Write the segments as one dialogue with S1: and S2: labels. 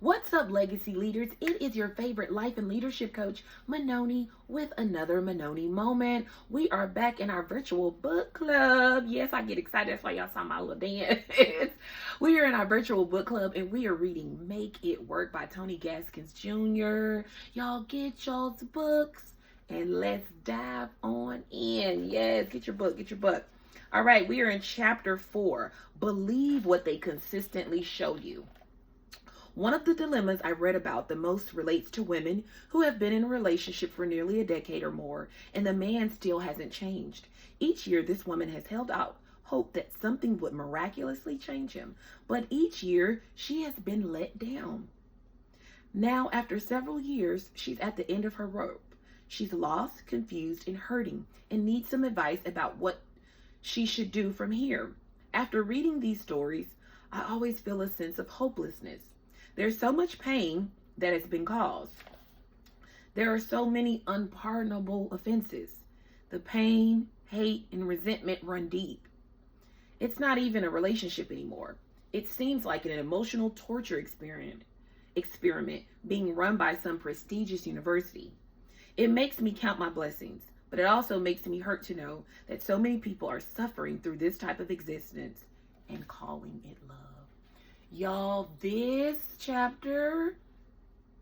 S1: What's up, legacy leaders? It is your favorite life and leadership coach, Manonie, with another Manonie moment. We are back in our virtual book club. Yes, I get excited. That's why y'all saw my little dance. We are in our virtual book club and we are reading Make It Work by Tony Gaskins Jr. Y'all get y'all's books and let's dive on in. Yes, get your book, get your book. All right, we are in chapter 4. Believe what they consistently show you. One of the dilemmas I read about the most relates to women who have been in a relationship for nearly a decade or more, and the man still hasn't changed. Each year, this woman has held out hope that something would miraculously change him, but each year, she has been let down. Now, after several years, she's at the end of her rope. She's lost, confused, and hurting, and needs some advice about what she should do from here. After reading these stories, I always feel a sense of hopelessness. There's so much pain that has been caused. There are so many unpardonable offenses. The pain, hate, and resentment run deep. It's not even a relationship anymore. It seems like an emotional torture experiment being run by some prestigious university. It makes me count my blessings, but it also makes me hurt to know that so many people are suffering through this type of existence and calling it love. Y'all, this chapter,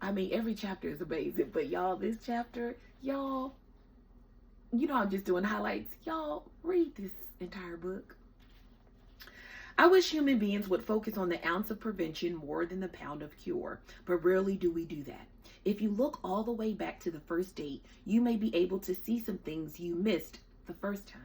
S1: every chapter is amazing, but y'all, this chapter, y'all, I'm just doing highlights. Y'all, read this entire book. I wish human beings would focus on the ounce of prevention more than the pound of cure, but rarely do we do that. If you look all the way back to the first date, you may be able to see some things you missed the first time.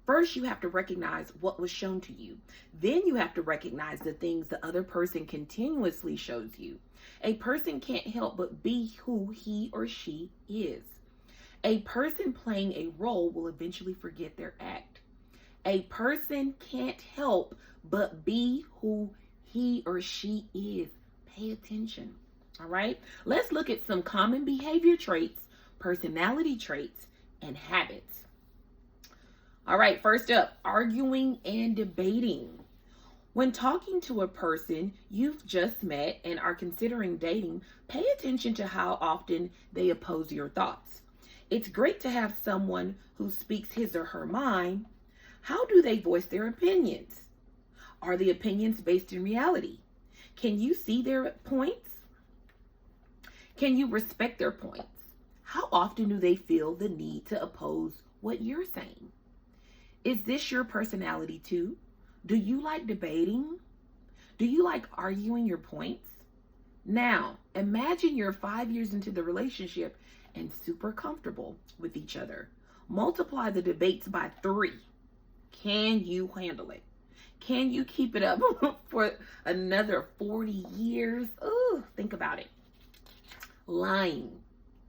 S1: First, you have to recognize what was shown to you. Then you have to recognize the things the other person continuously shows you. A person can't help but be who he or she is. A person playing a role will eventually forget their act. A person can't help but be who he or she is. Pay attention. All right? Let's look at some common behavior traits, personality traits, and habits. All right, first up, arguing and debating. When talking to a person you've just met and are considering dating, pay attention to how often they oppose your thoughts. It's great to have someone who speaks his or her mind. How do they voice their opinions? Are the opinions based in reality? Can you see their points? Can you respect their points? How often do they feel the need to oppose what you're saying? Is this your personality too? Do you like debating? Do you like arguing your points? Now, imagine you're 5 years into the relationship and super comfortable with each other. Multiply the debates by 3. Can you handle it? Can you keep it up for another 40 years? Ooh, think about it. Lying.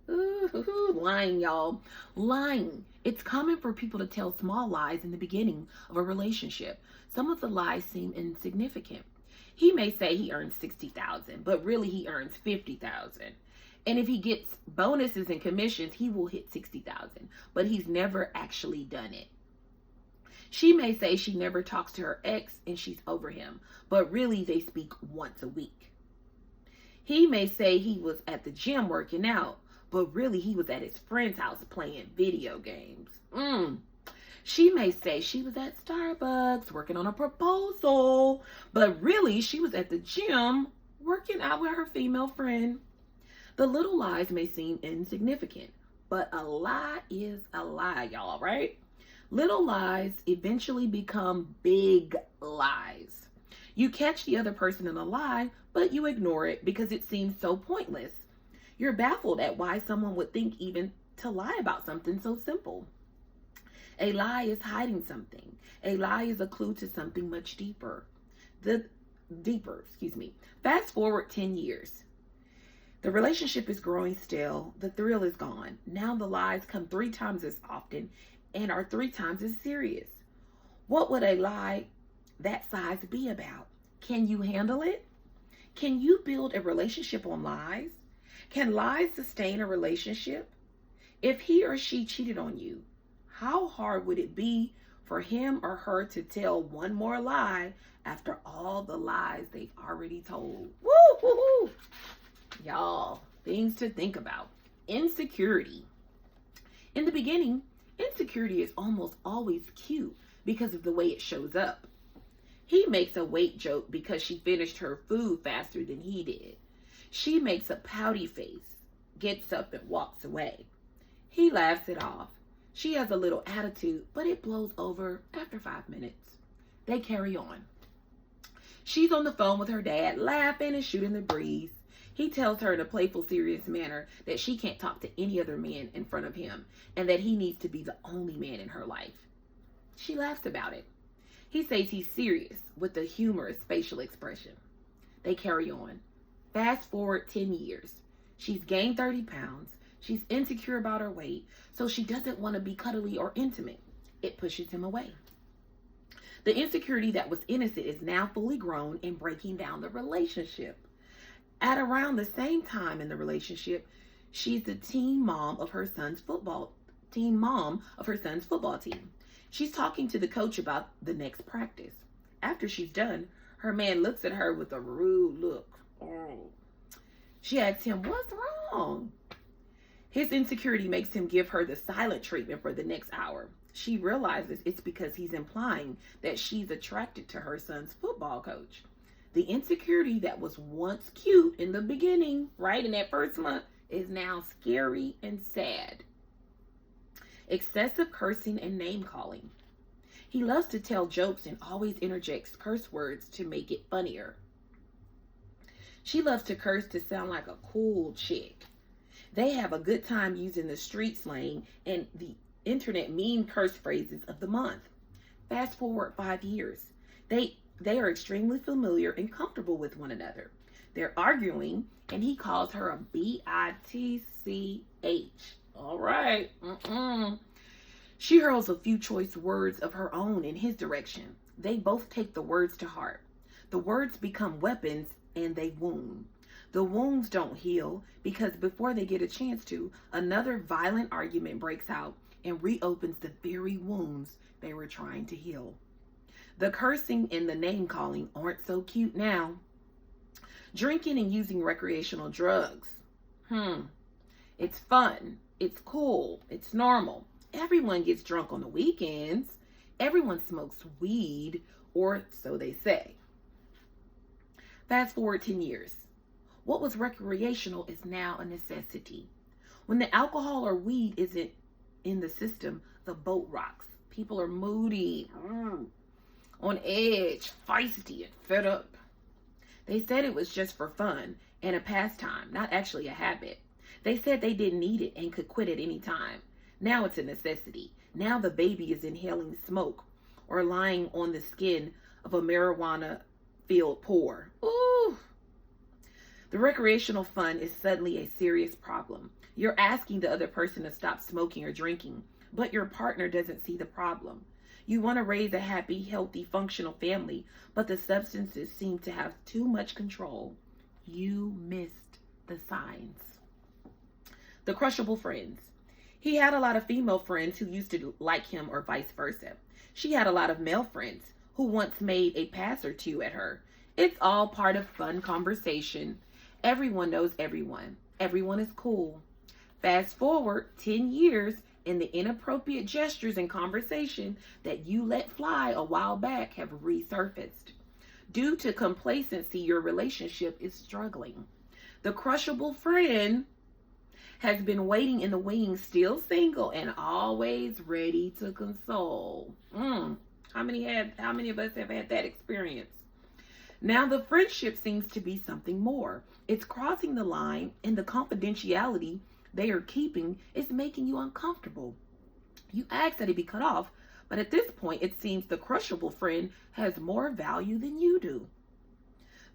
S1: Ooh, lying, y'all. Lying. It's common for people to tell small lies in the beginning of a relationship. Some of the lies seem insignificant. He may say he earns $60,000, but really he earns $50,000. And if he gets bonuses and commissions, he will hit $60,000, but he's never actually done it. She may say she never talks to her ex and she's over him, but really they speak once a week. He may say he was at the gym working out, but really he was at his friend's house playing video games. She may say she was at Starbucks working on a proposal, but really she was at the gym working out with her female friend. The little lies may seem insignificant, but a lie is a lie, y'all, right? Little lies eventually become big lies. You catch the other person in a lie, but you ignore it because it seems so pointless. You're baffled at why someone would think even to lie about something so simple. A lie is hiding something. A lie is a clue to something much deeper. Fast forward 10 years. The relationship is growing stale. The thrill is gone. Now the lies come 3 times as often and are 3 times as serious. What would a lie that size be about? Can you handle it? Can you build a relationship on lies? Can lies sustain a relationship? If he or she cheated on you, how hard would it be for him or her to tell one more lie after all the lies they've already told. Woo, woo, woo. Y'all, things to think about. Insecurity. In the beginning, insecurity is almost always cute because of the way it shows up. He makes a weight joke because she finished her food faster than he did. She makes a pouty face, gets up and walks away. He laughs it off. She has a little attitude, but it blows over after 5 minutes. They carry on. She's on the phone with her dad, laughing and shooting the breeze. He tells her in a playful, serious manner that she can't talk to any other man in front of him and that he needs to be the only man in her life. She laughs about it. He says he's serious with a humorous facial expression. They carry on. Fast forward 10 years. She's gained 30 pounds. She's insecure about her weight, so she doesn't want to be cuddly or intimate. It pushes him away. The insecurity that was innocent is now fully grown and breaking down the relationship. At around the same time in the relationship, she's the team mom of her son's football team. She's talking to the coach about the next practice. After she's done, her man looks at her with a rude look. Oh. She asks him, "What's wrong?" His insecurity makes him give her the silent treatment for the next hour. She realizes it's because he's implying that she's attracted to her son's football coach. The insecurity that was once cute in the beginning, right in that first month, is now scary and sad. Excessive cursing and name calling. He loves to tell jokes and always interjects curse words to make it funnier. She loves to curse to sound like a cool chick. They have a good time using the street slang and the internet meme curse phrases of the month. Fast forward 5 years. They are extremely familiar and comfortable with one another. They're arguing, and he calls her a bitch. All right. She hurls a few choice words of her own in his direction. They both take the words to heart. The words become weapons, and they wound. The wounds don't heal because before they get a chance to, another violent argument breaks out and reopens the very wounds they were trying to heal. The cursing and the name calling aren't so cute now. Drinking and using recreational drugs. It's fun. It's cool. It's normal. Everyone gets drunk on the weekends. Everyone smokes weed, or so they say. Fast forward 10 years. What was recreational is now a necessity. When the alcohol or weed isn't in the system, the boat rocks. People are moody, on edge, feisty, and fed up. They said it was just for fun and a pastime, not actually a habit. They said they didn't need it and could quit at any time. Now it's a necessity. Now the baby is inhaling smoke or lying on the skin of a marijuana-filled pour. Ooh. The recreational fun is suddenly a serious problem. You're asking the other person to stop smoking or drinking, but your partner doesn't see the problem. You want to raise a happy, healthy, functional family, but the substances seem to have too much control. You missed the signs. The crushable friends. He had a lot of female friends who used to like him or vice versa. She had a lot of male friends who once made a pass or two at her. It's all part of fun conversation. Everyone knows everyone. Everyone is cool. Fast forward 10 years and the inappropriate gestures and conversation that you let fly a while back have resurfaced. Due to complacency, your relationship is struggling. The crushable friend has been waiting in the wings, still single and always ready to console. How many of us have had that experience? Now the friendship seems to be something more. It's crossing the line, and the confidentiality they are keeping is making you uncomfortable. You ask that it be cut off, but at this point it seems the crushable friend has more value than you do.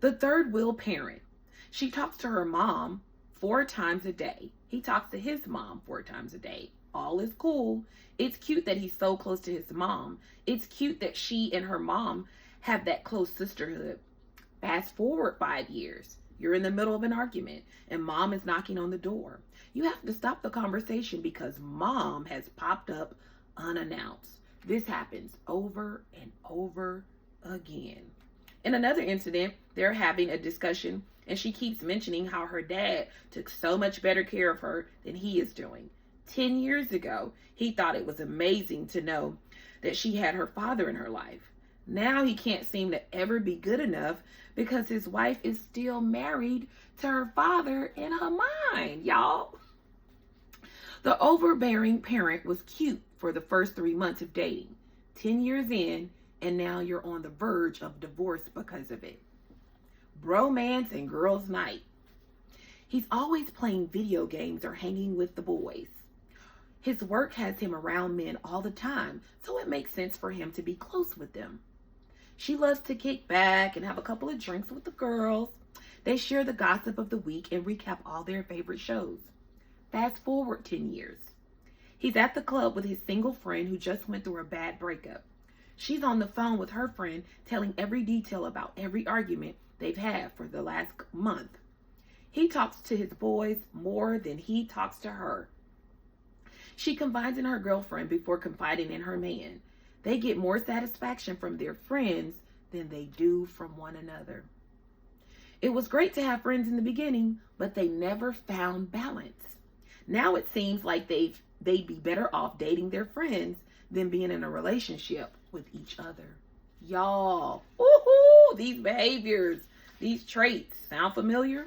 S1: The third wheel parent. She talks to her mom 4 times a day. He talks to his mom 4 times a day. All is cool. It's cute that he's so close to his mom. It's cute that she and her mom have that close sisterhood. Fast forward 5 years. You're in the middle of an argument and mom is knocking on the door. You have to stop the conversation because mom has popped up unannounced. This happens over and over again. In another incident, they're having a discussion, and she keeps mentioning how her dad took so much better care of her than he is doing. 10 years ago, he thought it was amazing to know that she had her father in her life. Now he can't seem to ever be good enough because his wife is still married to her father in her mind, y'all. The overbearing parent was cute for the first 3 months of dating. 10 years in, and now you're on the verge of divorce because of it. Bromance and girls' night. He's always playing video games or hanging with the boys. His work has him around men all the time, so it makes sense for him to be close with them. She loves to kick back and have a couple of drinks with the girls. They share the gossip of the week and recap all their favorite shows. Fast forward 10 years. He's at the club with his single friend who just went through a bad breakup. She's on the phone with her friend telling every detail about every argument they've had for the last month. He talks to his boys more than he talks to her. She confides in her girlfriend before confiding in her man. They get more satisfaction from their friends than they do from one another. It was great to have friends in the beginning, but they never found balance. Now it seems like they'd be better off dating their friends than being in a relationship with each other. Y'all, woohoo, these behaviors, these traits sound familiar?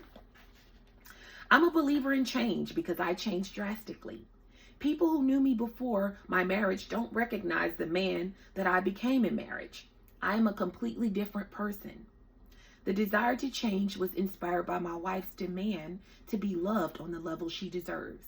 S1: I'm a believer in change because I changed drastically. People who knew me before my marriage don't recognize the man that I became in marriage. I am a completely different person. The desire to change was inspired by my wife's demand to be loved on the level she deserves.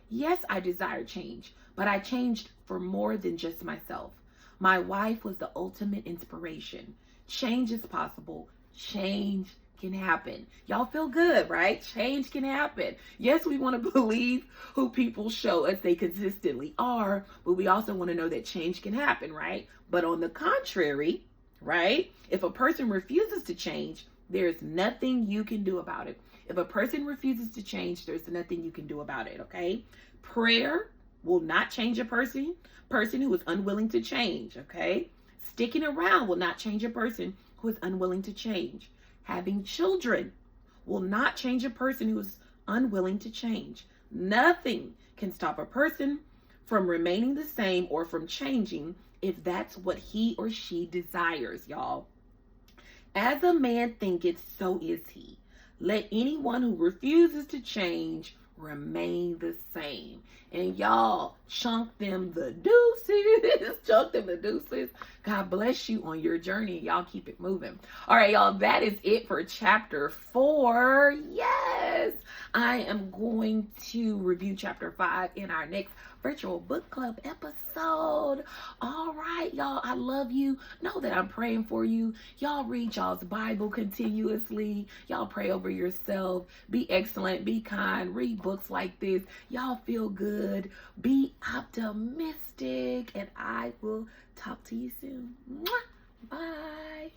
S1: Yes, I desire change, but I changed for more than just myself. My wife was the ultimate inspiration. Change is possible. Change can happen. Y'all feel good, right? Change can happen. Yes, we want to believe who people show us they consistently are, but we also want to know that change can happen, right? But on the contrary, right? If a person refuses to change, there's nothing you can do about it. If a person refuses to change, there's nothing you can do about it, okay? Prayer will not change a person who is unwilling to change, okay? Sticking around will not change a person who is unwilling to change. Having children will not change a person who is unwilling to change. Nothing can stop a person from remaining the same or from changing if that's what he or she desires, y'all. As a man thinketh, so is he. Let anyone who refuses to change remain the same. And y'all, chunk them the deuces. Chunk them the deuces. God bless you on your journey. Y'all keep it moving. All right, y'all, that is it for chapter 4. Yes, I am going to review chapter 5 in our next Virtual Book Club episode. All right, y'all, I love you. Know that I'm praying for you. Y'all read y'all's Bible continuously. Y'all pray over yourself. Be excellent. Be kind. Read books like this. Y'all feel good. Be optimistic. And I will talk to you soon. Mwah. Bye.